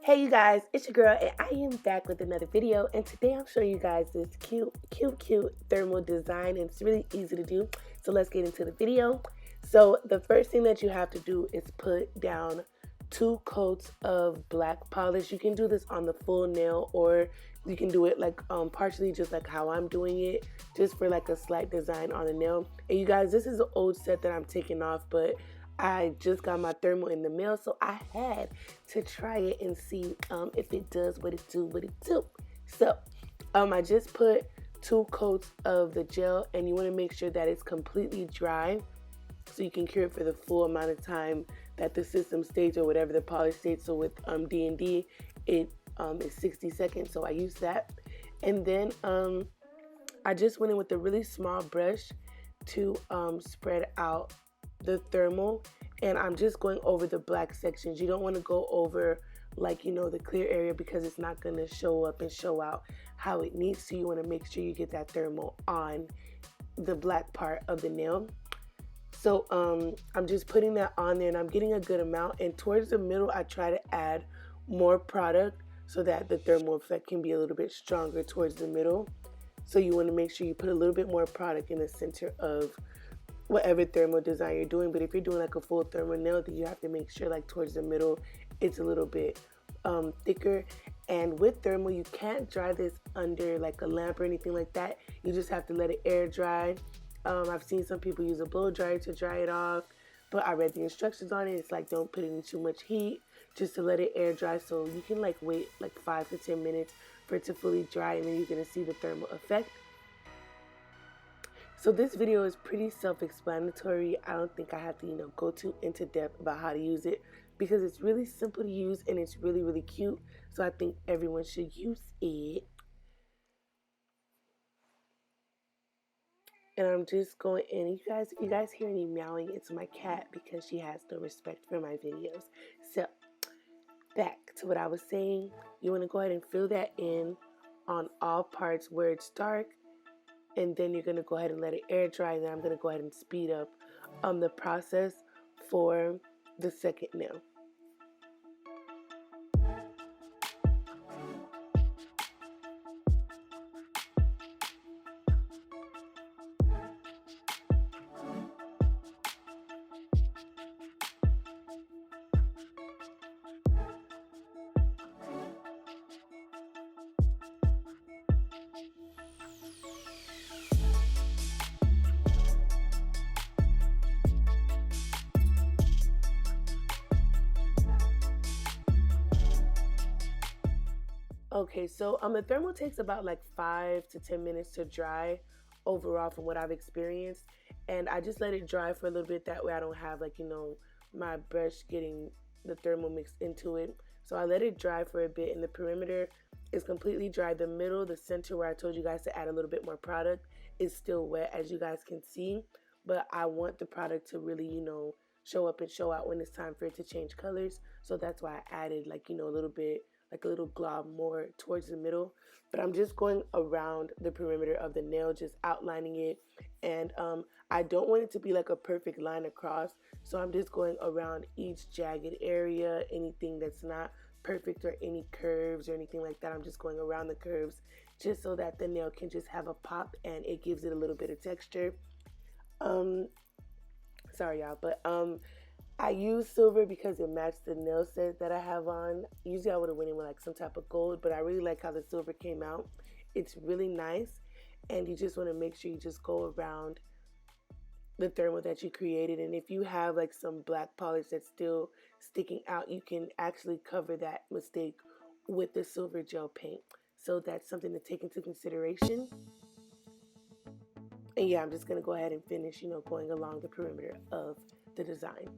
Hey you guys, it's your girl and I am back with another video, and today I'm showing you guys this cute thermal design, and it's really easy to do. So let's get into the video. So the first thing that you have to do is put down 2 coats of black polish. You can do this on the full nail, or you can do it like partially, just like how I'm doing it, just for like a slight design on the nail. And you guys, this is an old set that I'm taking off, but I just got my thermal in the mail, so I had to try it and see if it does what it do. So I just put 2 coats of the gel, and you want to make sure that it's completely dry so you can cure it for the full amount of time that the system stays, or whatever the polish stays. So with D&D, it is 60 seconds, so I use that. And then I just went in with a really small brush to spread out the thermal, and I'm just going over the black sections. You don't want to go over the clear area, because it's not going to show up and show out how it needs to. You want to make sure you get that thermal on the black part of the nail. So I'm just putting that on there, and I'm getting a good amount, and towards the middle I try to add more product so that the thermal effect can be a little bit stronger towards the middle. So you want to make sure you put a little bit more product in the center of whatever thermal design you're doing. But if you're doing like a full thermal nail, then you have to make sure like towards the middle it's a little bit thicker. And with thermal, you can't dry this under like a lamp or anything like that. You just have to let it air dry. I've seen some people use a blow dryer to dry it off, but I read the instructions on it. It's like, don't put in too much heat, just to let it air dry. So you can like wait like 5 to 10 minutes for it to fully dry, and then you're gonna see the thermal effect. So this video is pretty self-explanatory. I don't think I have to, go too into depth about how to use it, because it's really simple to use and it's really, really cute. So I think everyone should use it. And I'm just going in. If you guys hear any meowing, it's my cat, because she has no respect for my videos. So back to what I was saying. You want to go ahead and fill that in on all parts where it's dark. And then you're going to go ahead and let it air dry. And then I'm going to go ahead and speed up the process for the second nail. Okay, so the thermal takes about like 5 to 10 minutes to dry overall, from what I've experienced. And I just let it dry for a little bit. That way I don't have my brush getting the thermal mixed into it. So I let it dry for a bit, and the perimeter is completely dry. The middle, the center where I told you guys to add a little bit more product, is still wet, as you guys can see. But I want the product to really, show up and show out when it's time for it to change colors. So that's why I added a little bit, like a little glob more towards the middle. But I'm just going around the perimeter of the nail, just outlining it. And I don't want it to be like a perfect line across, so I'm just going around each jagged area, anything that's not perfect, or any curves or anything like that. I'm just going around the curves, just so that the nail can just have a pop and it gives it a little bit of texture. Sorry y'all, but I use silver because it matched the nail set that I have on. Usually I would have went in with like some type of gold, but I really like how the silver came out. It's really nice, and you just want to make sure you just go around the thermal that you created. And if you have like some black polish that's still sticking out, you can actually cover that mistake with the silver gel paint. So that's something to take into consideration. And yeah, I'm just going to go ahead and finish, going along the perimeter of the design.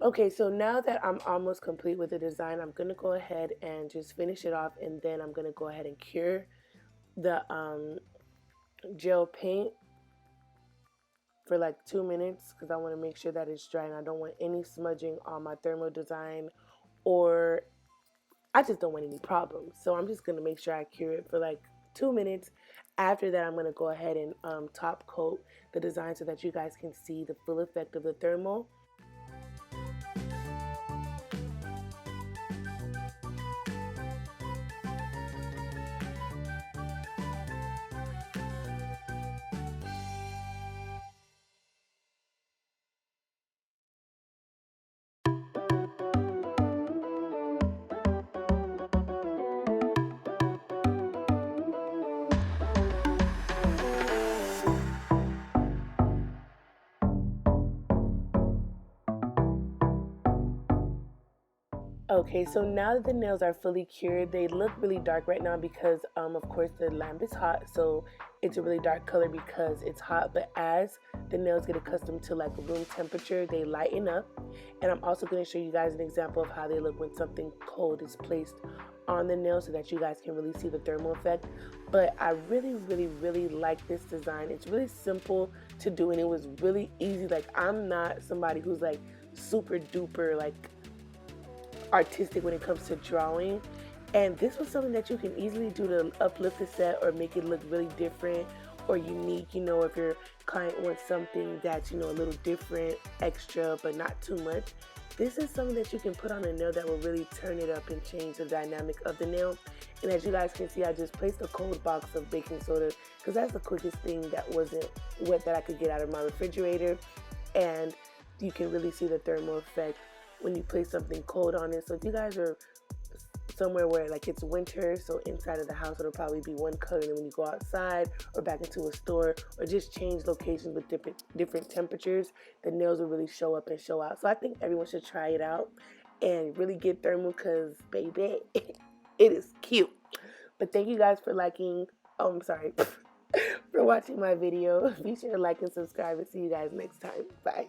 Okay, so now that I'm almost complete with the design, I'm going to go ahead and just finish it off, and then I'm going to go ahead and cure the gel paint for like 2 minutes because I want to make sure that it's dry and I don't want any smudging on my thermal design, or I just don't want any problems. So I'm just going to make sure I cure it for like 2 minutes. After that, I'm going to go ahead and top coat the design so that you guys can see the full effect of the thermal. Okay, so now that the nails are fully cured, they look really dark right now because, of course, the lamp is hot, so it's a really dark color because it's hot. But as the nails get accustomed to like room temperature, they lighten up. And I'm also going to show you guys an example of how they look when something cold is placed on the nail so that you guys can really see the thermal effect. But I really like this design. It's really simple to do, and it was really easy. Like, I'm not somebody who's like super duper like artistic when it comes to drawing, and this was something that you can easily do to uplift the set or make it look really different or unique. You know, if your client wants something that's, you know, a little different, extra, but not too much, this is something that you can put on a nail that will really turn it up and change the dynamic of the nail. And as you guys can see, I just placed a cold box of baking soda because that's the quickest thing that wasn't wet that I could get out of my refrigerator, and you can really see the thermal effect when you place something cold on it. So if you guys are somewhere where like it's winter, so inside of the house it'll probably be one color, and then when you go outside or back into a store or just change locations with different temperatures, the nails will really show up and show out. So I think everyone should try it out and really get thermal because baby it is cute. But thank you guys for liking, oh I'm sorry, for watching my video. Be sure to like and subscribe, and see you guys next time. Bye.